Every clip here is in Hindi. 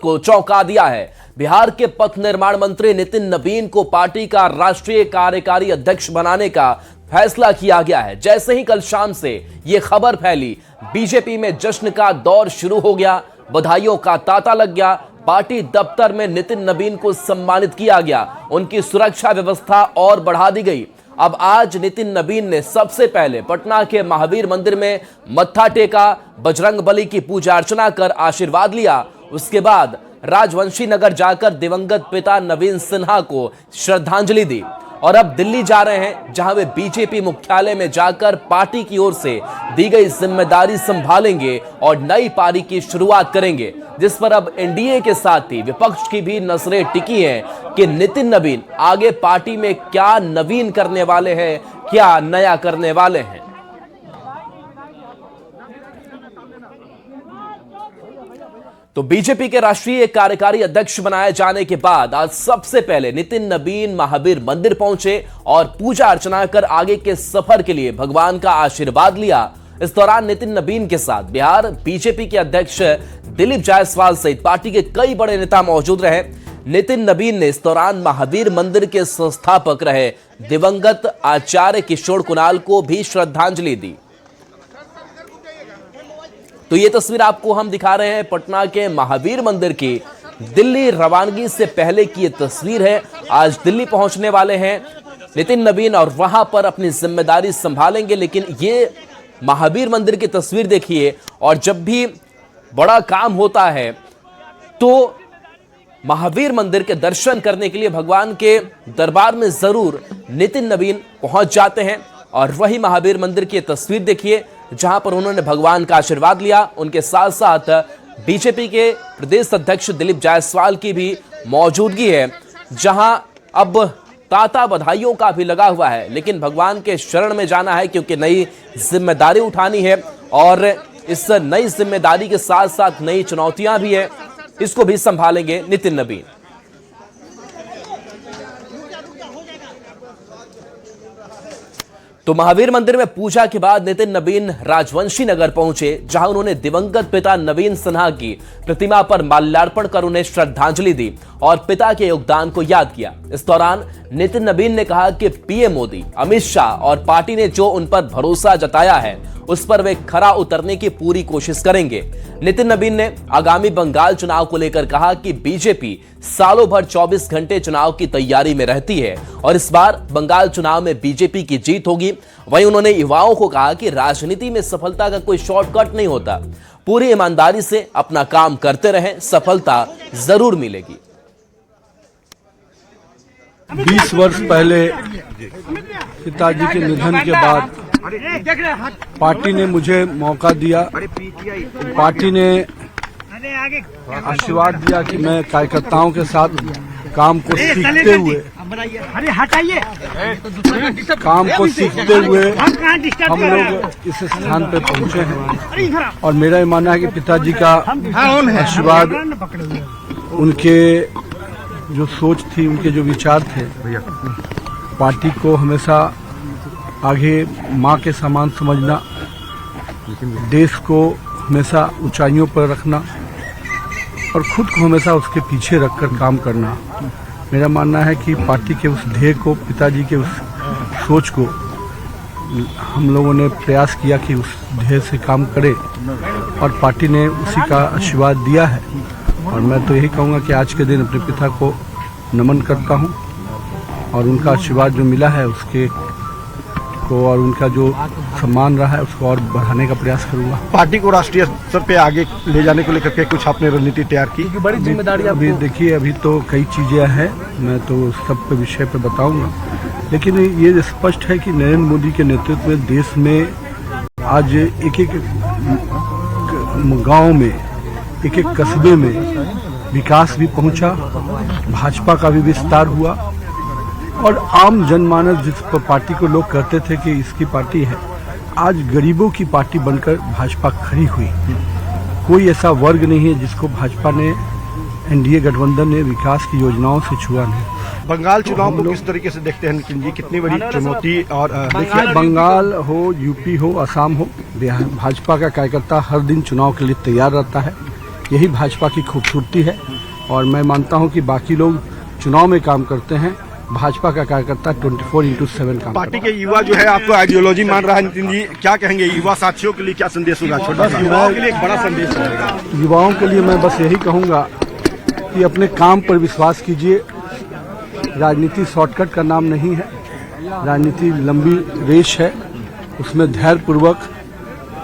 को चौंका दिया है। बिहार के पथ निर्माण मंत्री नितिन नवीन को पार्टी का राष्ट्रीय कार्यकारी अध्यक्ष बनाने का फैसला किया गया है। जैसे ही कल शाम से यह खबर फैली, बीजेपी में जश्न का दौर शुरू हो गया, बधाइयों का तांता लग गया। पार्टी दफ्तर में नितिन नवीन को सम्मानित किया गया, उनकी सुरक्षा व्यवस्था और बढ़ा दी गई। अब आज नितिन नवीन ने सबसे पहले पटना के महावीर मंदिर में मत्था टेका, बजरंगबली की पूजा अर्चना कर आशीर्वाद लिया। उसके बाद राजवंशी नगर जाकर दिवंगत पिता नवीन सिन्हा को श्रद्धांजलि दी और अब दिल्ली जा रहे हैं, जहां वे बीजेपी मुख्यालय में जाकर पार्टी की ओर से दी गई जिम्मेदारी संभालेंगे और नई पारी की शुरुआत करेंगे, जिस पर अब एनडीए के साथ ही विपक्ष की भी नजरें टिकी हैं कि नितिन नवीन आगे पार्टी में क्या नवीन करने वाले हैं, क्या नया करने वाले हैं। तो बीजेपी के राष्ट्रीय कार्यकारी अध्यक्ष बनाए जाने के बाद आज सबसे पहले नितिन नवीन महावीर मंदिर पहुंचे और पूजा अर्चना कर आगे के सफर के लिए भगवान का आशीर्वाद लिया। इस दौरान नितिन नवीन के साथ बिहार बीजेपी के अध्यक्ष दिलीप जायसवाल सहित पार्टी के कई बड़े नेता मौजूद रहे। नितिन नवीन ने इस दौरान महावीर मंदिर के संस्थापक रहे दिवंगत आचार्य किशोर कुणाल को भी श्रद्धांजलि दी। तो ये तस्वीर आपको हम दिखा रहे हैं पटना के महावीर मंदिर की दिल्ली रवानगी से पहले की ये तस्वीर है। आज दिल्ली पहुंचने वाले हैं नितिन नवीन और वहां पर अपनी जिम्मेदारी संभालेंगे। लेकिन ये महावीर मंदिर की तस्वीर देखिए, और जब भी बड़ा काम होता है तो महावीर मंदिर के दर्शन करने के लिए भगवान के दरबार में जरूर नितिन नवीन पहुंच जाते हैं। और वही महावीर मंदिर की तस्वीर देखिए, जहां पर उन्होंने भगवान का आशीर्वाद लिया। उनके साथ साथ बीजेपी के प्रदेश अध्यक्ष दिलीप जायसवाल की भी मौजूदगी है, जहां अब तांता बधाइयों का भी लगा हुआ है। लेकिन भगवान के शरण में जाना है, क्योंकि नई जिम्मेदारी उठानी है और इस नई जिम्मेदारी के साथ साथ नई चुनौतियां भी है, इसको भी संभालेंगे नितिन नवीन। तो महावीर मंदिर में पूजा के बाद नितिन नवीन राजवंशी नगर पहुंचे, जहां उन्होंने दिवंगत पिता नवीन सिन्हा की प्रतिमा पर माल्यार्पण कर उन्हें श्रद्धांजलि दी और पिता के योगदान को याद किया। इस दौरान नितिन नवीन ने कहा कि पीएम मोदी, अमित शाह और पार्टी ने जो उन पर भरोसा जताया है, उस पर वे खरा उतरने की पूरी कोशिश करेंगे। नितिन नवीन ने आगामी बंगाल चुनाव को लेकर कहा कि बीजेपी सालों भर 24 घंटे चुनाव की तैयारी में रहती है और इस बार बंगाल चुनाव में बीजेपी की जीत होगी। वहीं उन्होंने युवाओं को कहा कि राजनीति में सफलता का कोई शॉर्टकट नहीं होता, पूरी ईमानदारी से अपना काम करते रहें, सफलता जरूर मिलेगी। 20 वर्ष पहले पिताजी के निधन के बाद पार्टी ने मुझे मौका दिया, पार्टी ने आशीर्वाद दिया कि मैं कार्यकर्ताओं के साथ काम को सीखते हुए हम लोग इस स्थान पे पहुंचे हैं। और मेरा ये मानना है कि पिताजी का आशीर्वाद, उनके जो सोच थी, उनके जो विचार थे, पार्टी को हमेशा आगे माँ के समान समझना, देश को हमेशा ऊंचाइयों पर रखना और खुद को हमेशा उसके पीछे रखकर काम करना। मेरा मानना है कि पार्टी के उस ध्येय को, पिताजी के उस सोच को हम लोगों ने प्रयास किया कि उस ध्येय से काम करें और पार्टी ने उसी का आशीर्वाद दिया है। और मैं तो यही कहूँगा कि आज के दिन अपने पिता को नमन करता हूँ और उनका आशीर्वाद जो मिला है उसके को और उनका जो सम्मान रहा है उसको और बढ़ाने का प्रयास करूंगा। पार्टी को राष्ट्रीय स्तर पे आगे ले जाने को लेकर के कुछ आपने रणनीति तैयार की? बड़ी जिम्मेदारी अभी देखिए, अभी तो कई चीजें हैं, मैं तो सब पे विषय पे बताऊंगा, लेकिन ये स्पष्ट है कि नरेंद्र मोदी के नेतृत्व में देश में आज एक एक गांव में, एक एक कस्बे में विकास भी पहुंचा, भाजपा का भी विस्तार हुआ और आम जनमानस जिस पार्टी को लोग कहते थे कि इसकी पार्टी है, आज गरीबों की पार्टी बनकर भाजपा खड़ी हुई। कोई ऐसा वर्ग नहीं है जिसको भाजपा ने, एनडीए गठबंधन ने विकास की योजनाओं से छुआ नहीं। बंगाल चुनाव को किस तरीके से देखते हैं नितिन जी? कितनी बड़ी चुनौती? और देखिए, बंगाल हो, यूपी हो, असम हो, भाजपा का कार्यकर्ता हर दिन चुनाव के लिए तैयार रहता है। यही भाजपा की खूबसूरती है। और मैं मानता हूं कि बाकी लोग चुनाव में काम करते हैं, भाजपा का कार्यकर्ता 24/7 काम पार्टी के युवा जो है आपको आइडियोलॉजी मान रहा है। नितिन जी, क्या कहेंगे युवा साथियों के लिए, क्या संदेश होगा? छोटा सा युवाओं के लिए एक बड़ा संदेश रहेगा। युवाओं के लिए मैं बस यही कहूंगा कि अपने काम पर विश्वास कीजिए। राजनीति शॉर्टकट का नाम नहीं है, राजनीति लंबी रेस है। उसमें धैर्यपूर्वक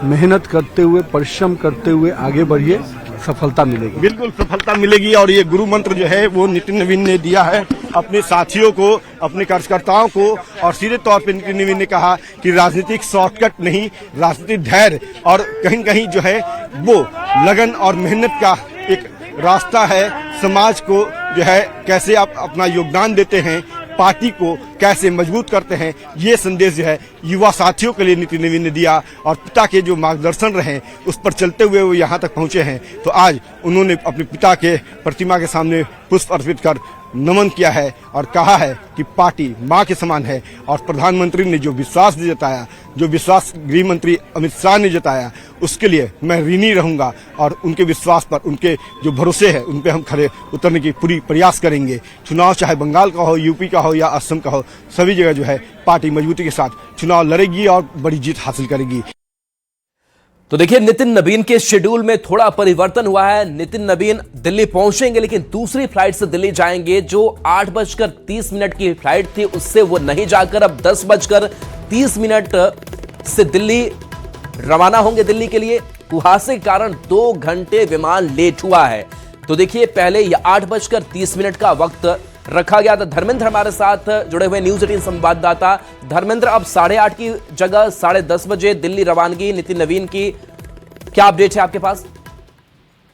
मेहनत करते हुए, परिश्रम करते हुए आगे बढ़िए, सफलता मिलेगी। बिल्कुल सफलता मिलेगी। और ये गुरु मंत्र जो है वो नितिन नवीन ने दिया है अपने साथियों को, अपने कार्यकर्ताओं को। और सीधे तौर पे नितिन नवीन ने कहा कि राजनीतिक शॉर्टकट नहीं, राजनीतिक धैर्य और कहीं कहीं जो है वो लगन और मेहनत का एक रास्ता है। समाज को जो है कैसे आप अपना योगदान देते हैं, पार्टी को कैसे मजबूत करते हैं, ये संदेश जो है युवा साथियों के लिए नितिन नवीन ने दिया। और पिता के जो मार्गदर्शन रहे उस पर चलते हुए वो यहाँ तक पहुंचे हैं। तो आज उन्होंने अपने पिता के प्रतिमा के सामने पुष्प अर्पित कर नमन किया है और कहा है कि पार्टी मां के समान है। और प्रधानमंत्री ने जो विश्वास जताया, जो विश्वास गृह मंत्री अमित शाह ने जताया, उसके लिए मैं ऋणी रहूंगा। और उनके विश्वास पर, उनके जो भरोसे है, उन पे हम खड़े उतरने की पूरी प्रयास करेंगे। चुनाव चाहे बंगाल का हो, यूपी का हो या असम का हो, सभी जगह जो है पार्टी मजबूती के साथ चुनाव लड़ेगी और बड़ी जीत हासिल करेगी। तो देखिए, नितिन नवीन के शेड्यूल में थोड़ा परिवर्तन हुआ है। नितिन नवीन दिल्ली पहुंचेंगे, लेकिन दूसरी फ्लाइट से दिल्ली जाएंगे। जो 8:30 की फ्लाइट थी उससे वो नहीं जाकर अब 10:30 से दिल्ली रवाना होंगे दिल्ली के लिए। कुहासे के कारण 2 घंटे विमान लेट हुआ है। तो देखिए, पहले यह 8:30 का वक्त रखा गया था। धर्मेंद्र हमारे साथ जुड़े हुए न्यूज 18 संवाददाता। धर्मेंद्र, अब 8:30 की जगह 10:30 बजे दिल्ली रवानगी नितिन नवीन की, क्या अपडेट है आपके पास?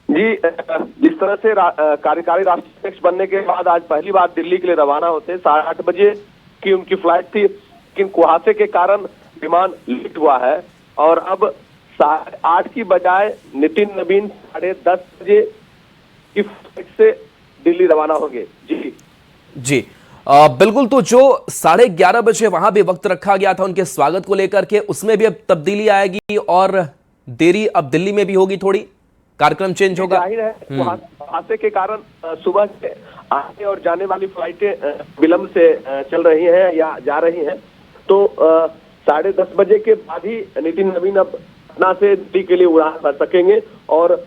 जी, जिस तरह से कार्यकारी राष्ट्रीय अध्यक्ष बनने के बाद आज पहली बार दिल्ली के लिए रवाना होते 8:30 बजे की उनकी फ्लाइट थी, लेकिन कुहासे के कारण विमान लेट हुआ है। और अब 8:30 की बजाय नितिन नवीन 10:30 बजे की फ्लाइट से दिल्ली रवाना होंगे। जी बिल्कुल। तो जो 11:30 बजे वहां भी वक्त रखा गया था उनके स्वागत को लेकर के, उसमें भी अब तब्दीली आएगी और देरी अब दिल्ली में भी होगी, थोड़ी कार्यक्रम चेंज होगा। जाहिर है कुहासे के कारण सुबह से आने और जाने वाली फ्लाइटें विलंब से चल रही हैं या जा रही हैं। तो 10:30 बजे के बाद ही नितिन नवीन अब पटना से दिल्ली के लिए उड़ान भर सकेंगे। और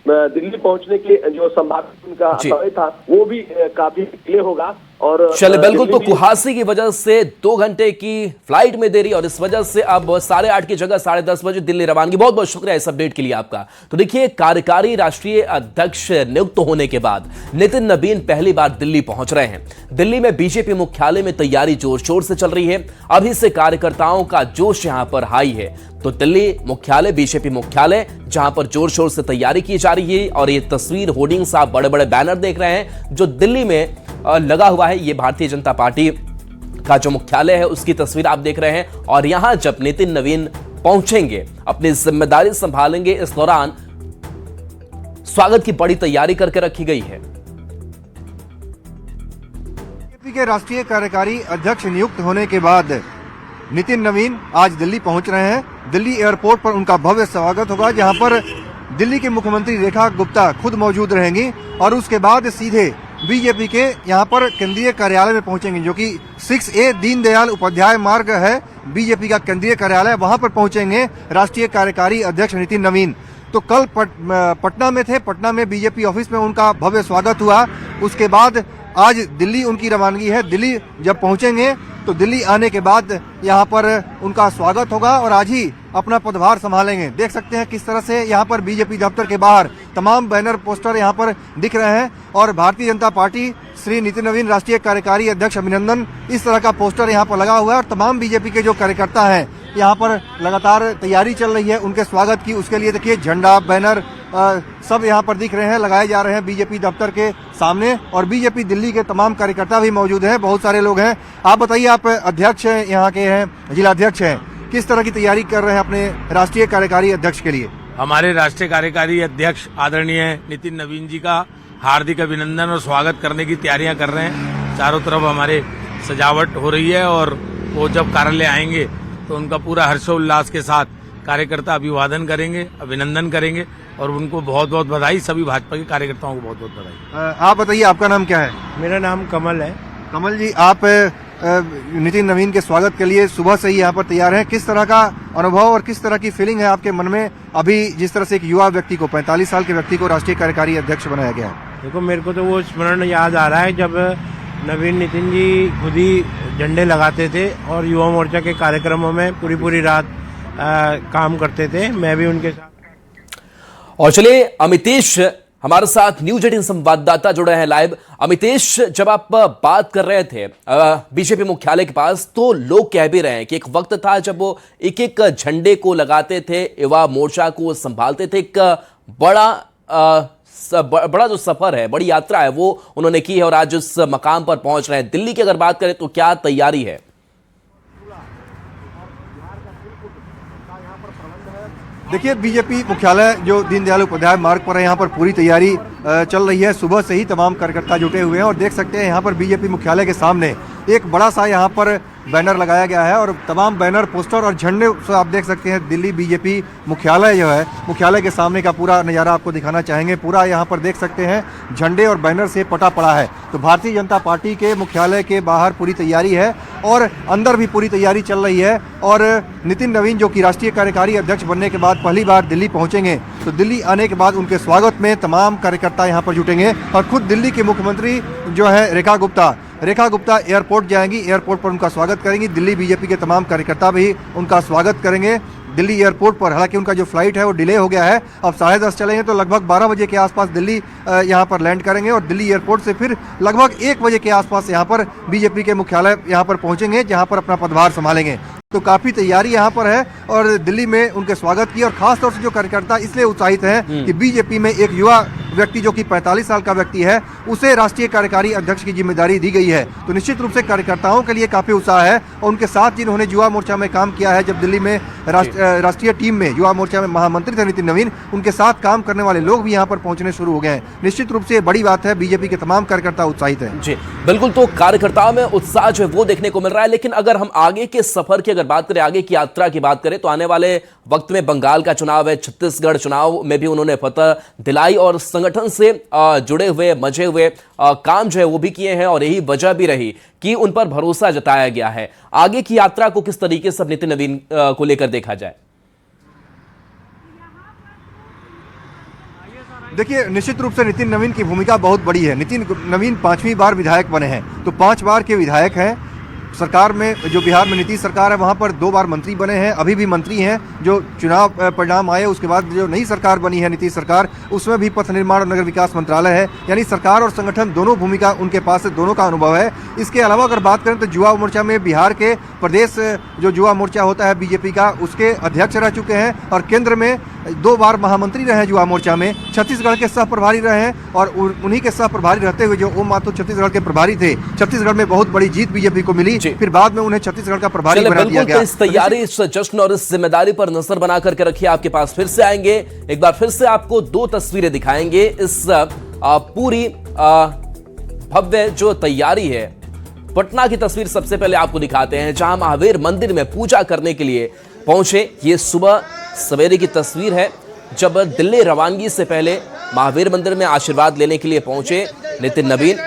दिल्ली पहुंचने के जो संभावित उनका समय था वो भी काफी डिले होगा। और चले बिल्कुल। तो कुहासे की वजह से 2 घंटे की फ्लाइट में देरी और इस वजह से अब 8:30 की जगह 10:30 बजे दिल्ली रवानगी। बहुत बहुत शुक्रिया इस अपडेट के लिए आपका। तो देखिए, कार्यकारी राष्ट्रीय अध्यक्ष नियुक्त होने के बाद नितिन नवीन पहली बार दिल्ली पहुंच रहे हैं। दिल्ली में बीजेपी मुख्यालय में तैयारी जोर शोर से चल रही है। अभी से कार्यकर्ताओं का जोश यहां पर हाई है। तो दिल्ली मुख्यालय, बीजेपी मुख्यालय, जहां पर जोर शोर से तैयारी की जा रही है। और ये तस्वीर, होर्डिंग्स, आप बड़े बड़े बैनर देख रहे हैं जो दिल्ली में लगा हुआ है। ये भारतीय जनता पार्टी का जो मुख्यालय है उसकी तस्वीर आप देख रहे हैं। और यहां जब नितिन नवीन पहुंचेंगे, अपनी जिम्मेदारी संभालेंगे, इस दौरान स्वागत की बड़ी तैयारी करके रखी गई है। बीजेपी के राष्ट्रीय कार्यकारी अध्यक्ष नियुक्त होने के बाद नितिन नवीन आज दिल्ली पहुंच रहे हैं। दिल्ली एयरपोर्ट पर उनका भव्य स्वागत होगा, जहां पर दिल्ली की मुख्यमंत्री रेखा गुप्ता खुद मौजूद रहेंगी। और उसके बाद सीधे बीजेपी के यहां पर केंद्रीय कार्यालय में पहुंचेंगे, जो कि 6A दीनदयाल उपाध्याय मार्ग है बीजेपी का केंद्रीय कार्यालय, वहां पर पहुंचेंगे राष्ट्रीय कार्यकारी अध्यक्ष नितिन नवीन। तो कल पटना में थे, पटना में बीजेपी ऑफिस में उनका भव्य स्वागत हुआ। उसके बाद आज दिल्ली उनकी रवानगी है। दिल्ली जब पहुंचेंगे तो दिल्ली आने के बाद यहाँ पर उनका स्वागत होगा और आज ही अपना पदभार संभालेंगे। देख सकते हैं किस तरह से यहाँ पर बीजेपी दफ्तर के बाहर तमाम बैनर पोस्टर यहाँ पर दिख रहे हैं। और भारतीय जनता पार्टी, श्री नितिन नवीन राष्ट्रीय कार्यकारी अध्यक्ष अभिनंदन, इस तरह का पोस्टर यहाँ पर लगा हुआ है। और तमाम बीजेपी के जो कार्यकर्ता हैं यहाँ पर लगातार तैयारी चल रही है उनके स्वागत की। उसके लिए देखिए झंडा, बैनर सब यहाँ पर दिख रहे हैं, लगाए जा रहे हैं बीजेपी दफ्तर के सामने। और बीजेपी दिल्ली के तमाम कार्यकर्ता भी मौजूद हैं, बहुत सारे लोग हैं। आप बताइए, आप अध्यक्ष हैं, यहाँ के हैं, जिलाध्यक्ष हैं, किस तरह की तैयारी कर रहे हैं अपने राष्ट्रीय कार्यकारी अध्यक्ष के लिए? हमारे राष्ट्रीय कार्यकारी अध्यक्ष आदरणीय नितिन नवीन जी का हार्दिक अभिनंदन और स्वागत करने की तैयारियां कर रहे हैं। चारों तरफ हमारे सजावट हो रही है और वो जब कार्यालय आएंगे तो उनका पूरा हर्षोल्लास के साथ कार्यकर्ता अभिवादन करेंगे, अभिनंदन करेंगे और उनको बहुत बहुत बधाई, सभी भाजपा के कार्यकर्ताओं को बहुत बहुत बधाई। आप बताइए, आपका नाम क्या है? मेरा नाम कमल है। कमल जी, आप नितिन नवीन के स्वागत के लिए सुबह से ही यहाँ पर तैयार हैं। किस तरह का अनुभव और किस तरह की फीलिंग है आपके मन में अभी, जिस तरह से एक युवा व्यक्ति को, 45 साल के व्यक्ति को राष्ट्रीय कार्यकारी अध्यक्ष बनाया गया है? देखो, मेरे को तो वो स्मरण याद आ रहा है जब नवीन नितिन जी खुद ही झंडे लगाते थे और युवा मोर्चा के कार्यक्रमों में पूरी रात काम करते थे। मैं भी उनके साथ। और चलिए, अमितेश हमारे साथ न्यूज 18 संवाददाता जुड़े हैं लाइव। अमितेश, जब आप बात कर रहे थे बीजेपी मुख्यालय के पास, तो लोग कह भी रहे हैं कि एक वक्त था जब वो एक एक झंडे को लगाते थे, युवा मोर्चा को संभालते थे। एक बड़ा जो सफर है, बड़ी यात्रा है, वो उन्होंने की है और आज उस मकाम पर पहुंच रहे हैं। दिल्ली की अगर बात करें तो क्या तैयारी है? देखिए, बीजेपी मुख्यालय जो दीनदयाल उपाध्याय मार्ग पर है, यहाँ पर पूरी तैयारी चल रही है। सुबह से ही तमाम कार्यकर्ता जुटे हुए हैं और देख सकते हैं यहाँ पर बीजेपी मुख्यालय के सामने एक बड़ा सा यहाँ पर बैनर लगाया गया है और तमाम बैनर, पोस्टर और झंडे से आप देख सकते हैं। दिल्ली बीजेपी मुख्यालय जो है, मुख्यालय के सामने का पूरा नज़ारा आपको दिखाना चाहेंगे। पूरा यहाँ पर देख सकते हैं झंडे और बैनर से पटा पड़ा है। तो भारतीय जनता पार्टी के मुख्यालय के बाहर पूरी तैयारी है और अंदर भी पूरी तैयारी चल रही है। और नितिन नवीन जो कि राष्ट्रीय कार्यकारी अध्यक्ष बनने के बाद पहली बार दिल्ली पहुँचेंगे, तो दिल्ली आने के बाद उनके स्वागत में तमाम कार्यकर्ता यहाँ पर जुटेंगे और खुद दिल्ली के मुख्यमंत्री जो है रेखा गुप्ता एयरपोर्ट जाएंगी, एयरपोर्ट पर उनका स्वागत करेंगी। दिल्ली बीजेपी के तमाम कार्यकर्ता भी उनका स्वागत करेंगे दिल्ली एयरपोर्ट पर। हालांकि उनका जो फ्लाइट है वो डिले हो गया है, अब 10:30 चलेंगे तो लगभग 12 बजे के आसपास दिल्ली यहाँ पर लैंड करेंगे और दिल्ली एयरपोर्ट से फिर लगभग 1 बजे के आसपास यहाँ पर बीजेपी के मुख्यालय यहाँ पर पहुँचेंगे, जहाँ पर अपना पदभार संभालेंगे। तो काफ़ी तैयारी यहाँ पर है और दिल्ली में उनके स्वागत की। और खास तौर से जो कार्यकर्ता इसलिए उत्साहित हैं कि बीजेपी में एक युवा व्यक्ति जो कि 45 साल का व्यक्ति है, उसे राष्ट्रीय कार्यकारी अध्यक्ष की जिम्मेदारी दी गई है। तो निश्चित रूप से कार्यकर्ताओं के लिए काफ़ी उत्साह है और उनके साथ जिन्होंने युवा मोर्चा में काम किया है, जब दिल्ली में राष्ट्रीय टीम में युवा मोर्चा में महामंत्री थे नितिन नवीन, उनके साथ काम करने वाले लोग भी यहाँ पर पहुँचने शुरू हो गए हैं। निश्चित रूप से बड़ी बात है, बीजेपी के तमाम कार्यकर्ता उत्साहित हैं। जी बिल्कुल, तो कार्यकर्ताओं में उत्साह जो है वो देखने को मिल रहा है। लेकिन अगर हम आगे के सफर की बात करें, आगे की यात्रा की बात करें, तो आने वाले वक्त में बंगाल का चुनाव है, छत्तीसगढ़ चुनाव में भी उन्होंने फतह दिलाई और संगठन से जुड़े हुए, मजे हुए काम जो है वो भी किए हैं और यही वजह भी रही कि उन पर भरोसा जताया गया है। आगे की यात्रा को किस तरीके से नितिन नवीन को लेकर देखा जाए? देखिए, निश्चित रूप से नितिन नवीन की भूमिका बहुत बड़ी है। नितिन नवीन 5वीं बार विधायक बने हैं, तो 5 बार के विधायक हैं। सरकार में जो बिहार में नीतीश सरकार है, वहाँ पर 2 बार मंत्री बने हैं, अभी भी मंत्री हैं। जो चुनाव परिणाम आए उसके बाद जो नई सरकार बनी है नीतीश सरकार, उसमें भी पथ निर्माण और नगर विकास मंत्रालय है। यानी सरकार और संगठन दोनों भूमिका उनके पास है, दोनों का अनुभव है। इसके अलावा अगर बात करें तो युवा मोर्चा में बिहार के प्रदेश जो युवा मोर्चा होता है बीजेपी का, उसके अध्यक्ष रह चुके हैं और केंद्र में 2 बार महामंत्री रहे हैं युवा मोर्चा में। छत्तीसगढ़ के सह प्रभारी रहे हैं और उन्हीं के सह प्रभारी रहते हुए जो ओम माथुर छत्तीसगढ़ के प्रभारी थे, छत्तीसगढ़ में बहुत बड़ी जीत बीजेपी को मिली, फिर बाद में उन्हें छत्तीसगढ़ का प्रभारी बना दिया गया। तो इस तैयारी, इस जश्न और इस जिम्मेदारी पर नजर बना करके रखिए। आपके पास फिर से आएंगे, एक बार फिर से आपको 2 तस्वीरें दिखाएंगे। इस पूरी भव्य जो तैयारी है, पटना की तस्वीर सबसे पहले आपको दिखाते हैं, जहां महावीर मंदिर में पूजा करने के लिए पहुंचे। ये सुबह सवेरे की तस्वीर है, जब दिल्ली रवानगी से पहले महावीर मंदिर में आशीर्वाद लेने के लिए पहुंचे नितिन नवीन,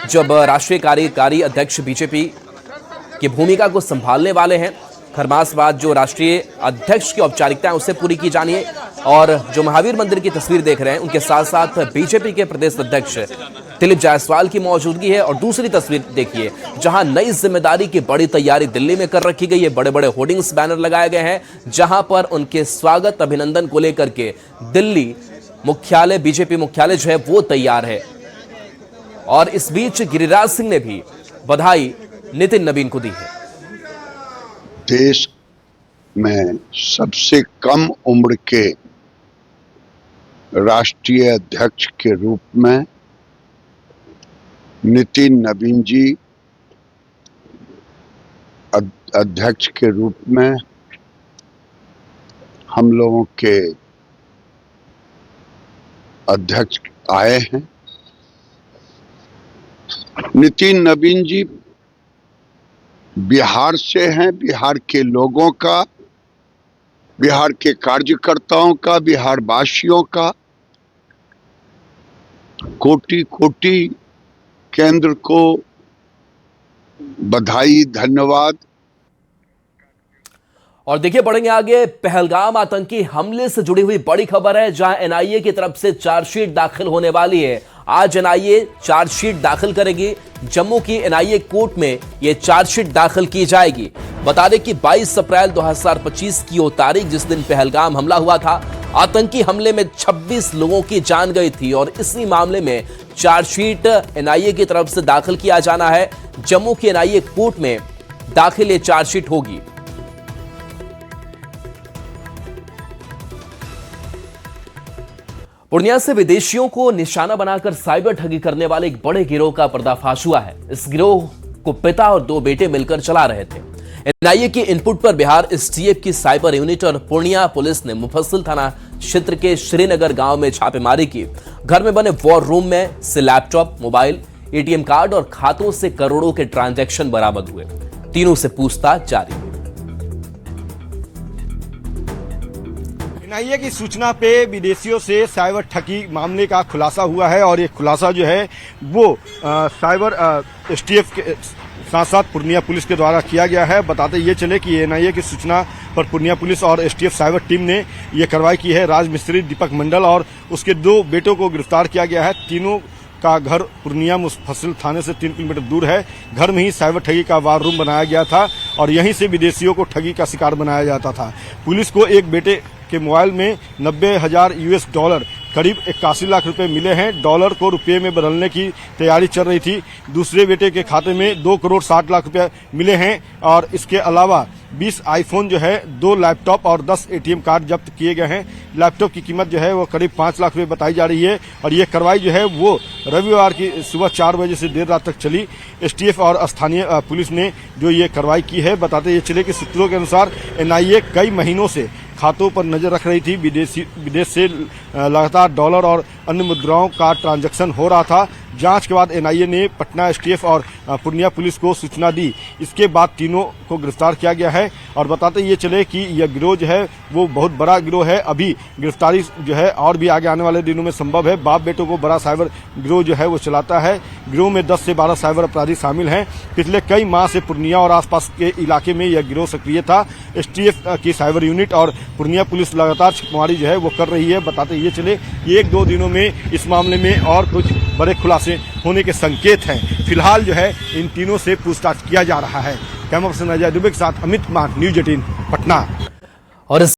जब राष्ट्रीय कार्यकारी अध्यक्ष बीजेपी की भूमिका को संभालने वाले हैं। खरमास बाद जो राष्ट्रीय अध्यक्ष की औपचारिकता है उसे पूरी की जानी है। और जो महावीर मंदिर की तस्वीर देख रहे हैं, उनके साथ साथ बीजेपी के प्रदेश अध्यक्ष दिलीप जायसवाल की मौजूदगी है। और दूसरी तस्वीर देखिए, जहां नई जिम्मेदारी की बड़ी तैयारी दिल्ली में कर रखी गई है। बड़े बड़े होर्डिंग्स, बैनर लगाए गए हैं, जहां पर उनके स्वागत, अभिनंदन को लेकर के दिल्ली मुख्यालय, बीजेपी मुख्यालय जो है वो तैयार है। और इस बीच गिरिराज सिंह ने भी बधाई नितिन नवीन को दी है। देश में सबसे कम उम्र के राष्ट्रीय अध्यक्ष के रूप में नितिन नवीन जी अध्यक्ष के रूप में हम लोगों के अध्यक्ष आए हैं। नितिन नवीन जी बिहार से हैं। बिहार के लोगों का बिहार के कार्यकर्ताओं का, बिहार वासियों का कोटि कोटि केंद्र को बधाई, धन्यवाद। और देखिए बढ़ेंगे आगे, पहलगाम आतंकी हमले से जुड़ी हुई बड़ी खबर है, जहां एनआईए की तरफ से चार्जशीट दाखिल होने वाली है। आज एनआईए चार्जशीट दाखिल करेगी। जम्मू की एनआईए कोर्ट में यह चार्जशीट दाखिल की जाएगी। बता दें कि 22 अप्रैल 2025 की वो तारीख जिस दिन पहलगाम हमला हुआ था। आतंकी हमले में 26 लोगों की जान गई थी और इसी मामले में चार्जशीट एनआईए की तरफ से दाखिल किया जाना है। जम्मू की एनआईए कोर्ट में दाखिल ये चार्जशीट होगी। पूर्णिया से विदेशियों को निशाना बनाकर साइबर ठगी करने वाले एक बड़े गिरोह का पर्दाफाश हुआ है। इस गिरोह को पिता और 2 बेटे मिलकर चला रहे थे। एनआईए के इनपुट पर बिहार एसटीएफ की साइबर यूनिट और पूर्णिया पुलिस ने मुफस्सिल थाना क्षेत्र के श्रीनगर गांव में छापेमारी की। घर में बने वॉर रूम में से लैपटॉप, मोबाइल, एटीएम कार्ड और खातों से करोड़ों के ट्रांजैक्शन बरामद हुए। तीनों से पूछताछ जारी है। एनआईए की सूचना पे विदेशियों से साइबर ठगी मामले का खुलासा हुआ है और ये खुलासा जो है वो साइबर एसटीएफ के साथ साथ पूर्णिया पुलिस के द्वारा किया गया है। बताते ये चले कि एनआईए की सूचना पर पूर्णिया पुलिस और एसटीएफ साइबर टीम ने ये कार्रवाई की है। राज मिस्त्री दीपक मंडल और उसके 2 बेटों को गिरफ्तार किया गया है। तीनों का घर पूर्णिया मुफस्सिल थाने से 3 किलोमीटर दूर है। घर में ही साइबर ठगी का वार रूम बनाया गया था और यहीं से विदेशियों को ठगी का शिकार बनाया जाता था। पुलिस को एक बेटे के मोबाइल में 90,000 यूएस डॉलर करीब 81 लाख रुपए मिले हैं। डॉलर को रुपये में बदलने की तैयारी चल रही थी। दूसरे बेटे के खाते में 2 करोड़ 60 लाख रुपए मिले हैं और इसके अलावा 20 आईफोन जो है, 2 लैपटॉप और 10 एटीएम कार्ड जब्त किए गए हैं। लैपटॉप की कीमत जो है वो करीब 5 लाख रुपए बताई जा रही है और ये कार्रवाई जो है वो रविवार की सुबह 4 बजे से देर रात तक चली। एसटीएफ और स्थानीय पुलिस ने जो ये कार्रवाई की है। बताते ये चले कि सूत्रों के अनुसार एनआईए कई महीनों से खातों पर नजर रख रही थी। विदेश से लगातार डॉलर और अन्य मुद्राओं का ट्रांजैक्शन हो रहा था। जांच के बाद एनआईए ने पटना एसटीएफ और पूर्णिया पुलिस को सूचना दी। इसके बाद तीनों को गिरफ्तार किया गया है और बताते ये चले कि यह गिरोह जो है वो बहुत बड़ा गिरोह है। अभी गिरफ्तारी जो है और भी आगे आने वाले दिनों में संभव है। बाप बेटों को बड़ा साइबर गिरोह जो है वो चलाता है। गिरोह में 10 से 12 साइबर अपराधी शामिल हैं। पिछले कई माह से पूर्णिया और आसपास के इलाके में यह गिरोह सक्रिय था। एसटीएफ की साइबर यूनिट और पूर्णिया पुलिस लगातार छापेमारी जो है वो कर रही है। बताते ये चले कि 1-2 दिनों में इस मामले में और कुछ बड़े खुलासे होने के संकेत हैं। फिलहाल जो है इन तीनों से पूछताछ किया जा रहा है। कैमरा पर्सन अजय दुबे के साथ अमित कुमार, न्यूज़ 18 पटना। और